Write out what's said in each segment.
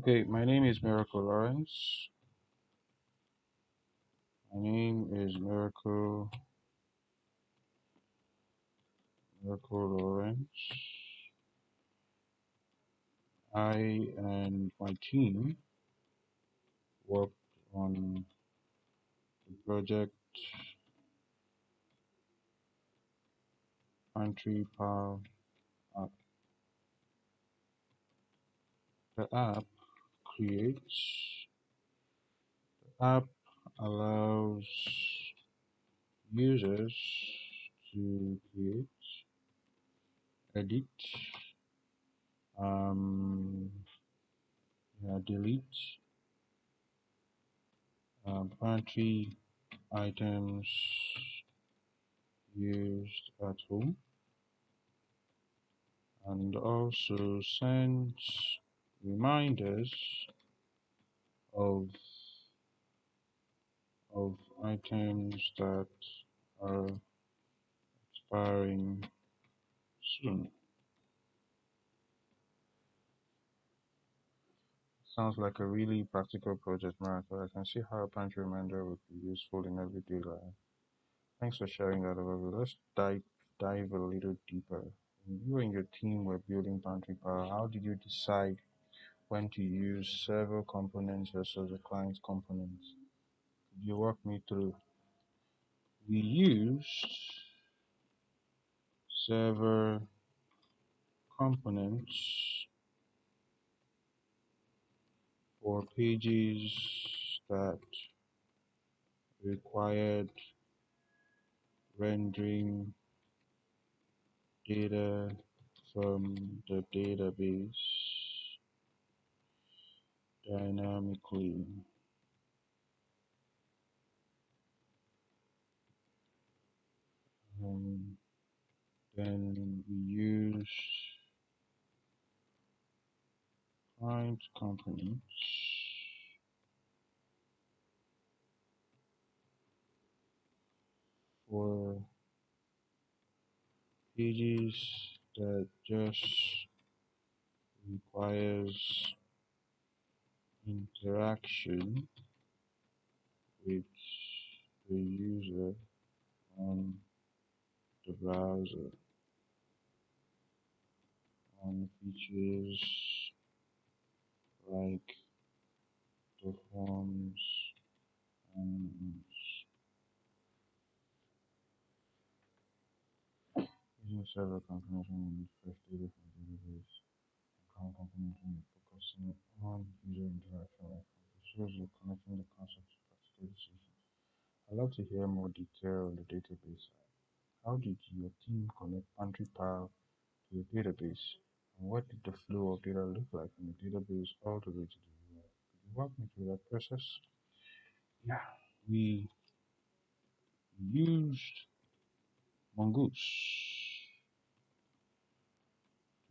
Okay, my name is Miracle Lawrence. My name is Miracle Lawrence. I and my team worked on the project Pantry Power app. The creates app allows users to create, edit, um, delete pantry items used at home, and also sends reminders of of items that are expiring soon. Sounds like a really practical project, Marathon. I can see how a pantry reminder would be useful in everyday life. Thanks for sharing that overview. Let's dive a little deeper. When you and your team were building Pantry Power, how did you decide when to use server components versus the client components? Could you walk me through? We used server components for pages that required rendering data from the database dynamically. Um, then we use client components for pages that just requires interaction with the user on the browser, on features like the forms and using server configuration and fresh data from database. Account configuration is focusing on user interaction like shows you connecting the concepts to practical decisions. I'd love to hear more detail on the database side. How did your team connect Pantry Pal to the database? And what did the flow of data look like from the database all the way to the UI? Could you walk me through that process? Yeah, we used Mongoose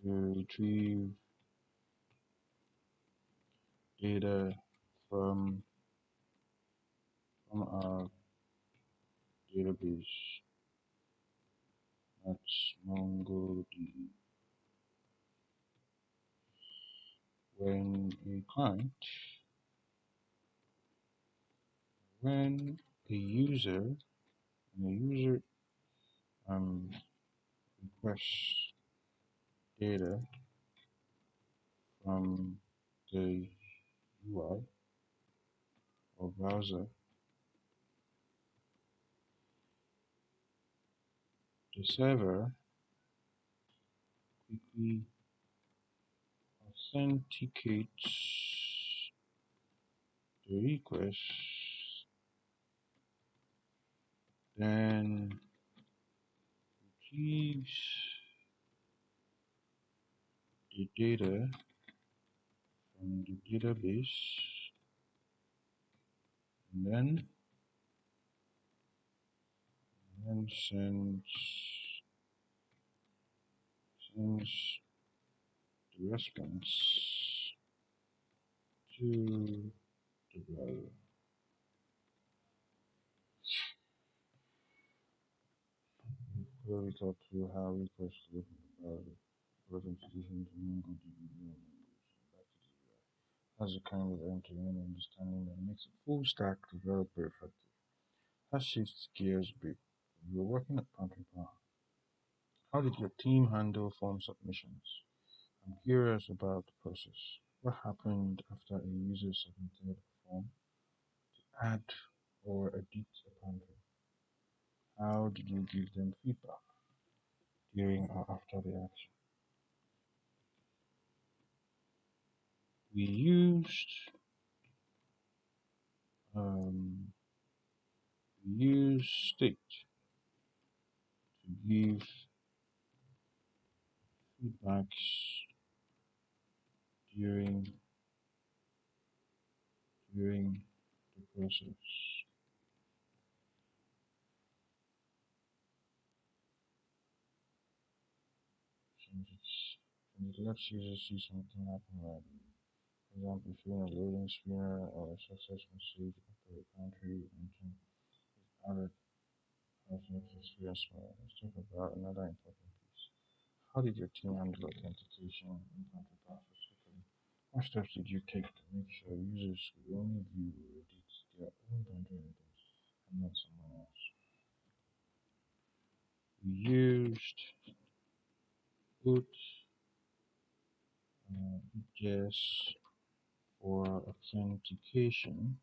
to retrieve data from our database. That's MongoDB. When a client, when a user um, requests data from the UI or browser, the server quickly authenticates the request, then retrieves the data from the database, and then sends the response to the browser. Here we talk through how requests look in the browser, what institutions and MongoDB. Back to the UI. as a kind of end-to-end understanding that makes a full stack developer effective. That shifts gears a bit. You were working at Pantry Power. How did your team handle form submissions? I'm curious about the process. What happened after a user submitted a form to add or edit a pantry? How did you give them feedback during or after the action? We used um, we used state to give feedbacks during during the process. Since it lets users see something happen right. For example, showing a loading screener or a success message after a pantry engine is added helps make the experience smoother. Let's talk about another important piece. How did your team handle authentication in pantry specifically? What steps did you take to make sure users could only view or edit their own pantry items and not someone else? We used boot just for authentication,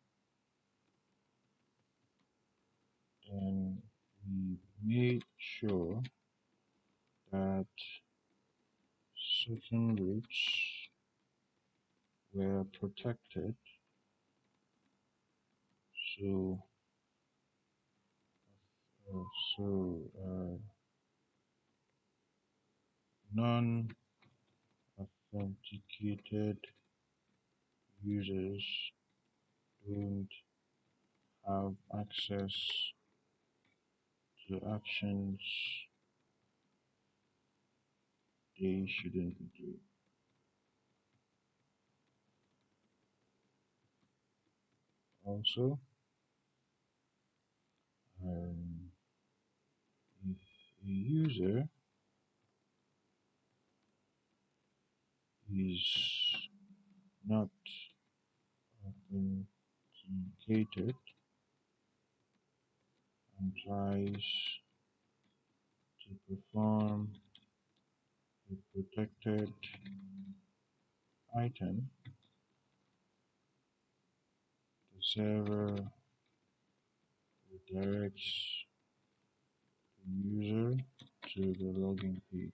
and we made sure that certain routes were protected, so uh, so non-authenticated users don't have access to actions they shouldn't do. Also, um, if a user is not authenticated and tries to perform a protected item, the server redirects the user to the login page.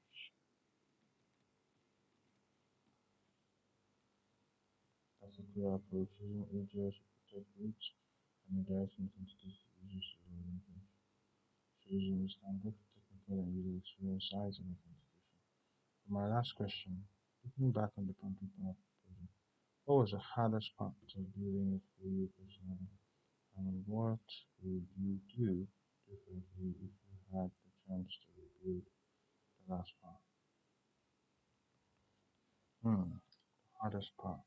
That's a clear approach using AGS to protect routes and redirecting sensitive users to the login page. Shows you understand both the technical and user experience sides of authentication. For my last question, looking back on the Pantry Power project, what was the hardest part of building it for you personally? And what would you do differently if you had the chance to rebuild the last part? Hardest part.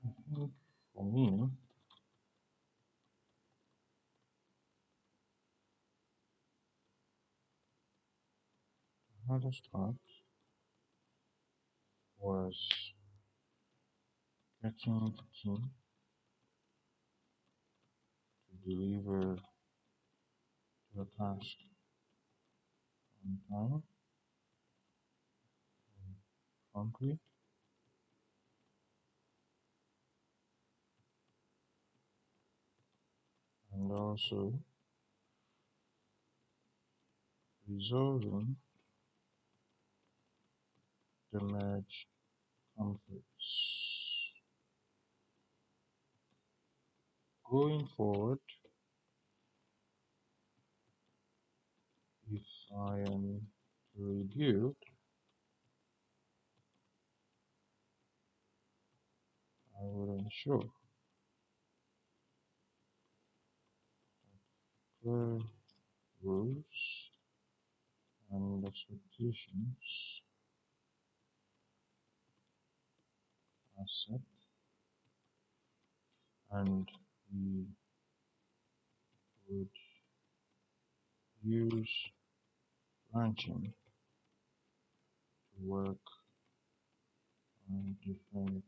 I think for me, the hardest part was getting the team to deliver the task on time, promptly, and also resolving the merge conflicts. Going forward, if I am to rebuild, I would ensure clear rules and expectations are set, and we would use branching to work on different.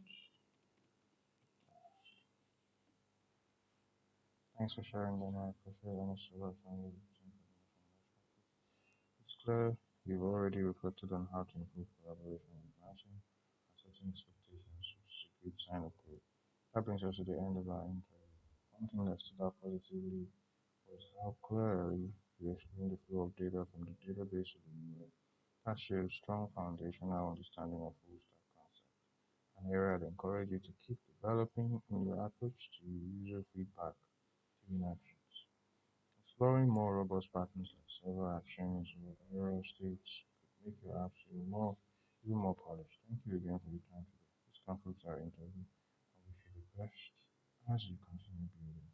Thanks for sharing that. I appreciate honest solution. It's clear you've already reflected on how to improve collaboration and branching and setting expectations, which is a good sign of growth. That brings us to the end of our interview. One thing that stood out positively was how clearly you explained the flow of data from the database to the UI. That shows strong foundational understanding of full stack concept, an area I'd encourage you to keep developing in your approach to user feedback driven actions. Exploring more robust patterns like server actions or error states could make your apps even more polished. Thank you again for your time today. This concludes our interview. I wish you the best as you continue building.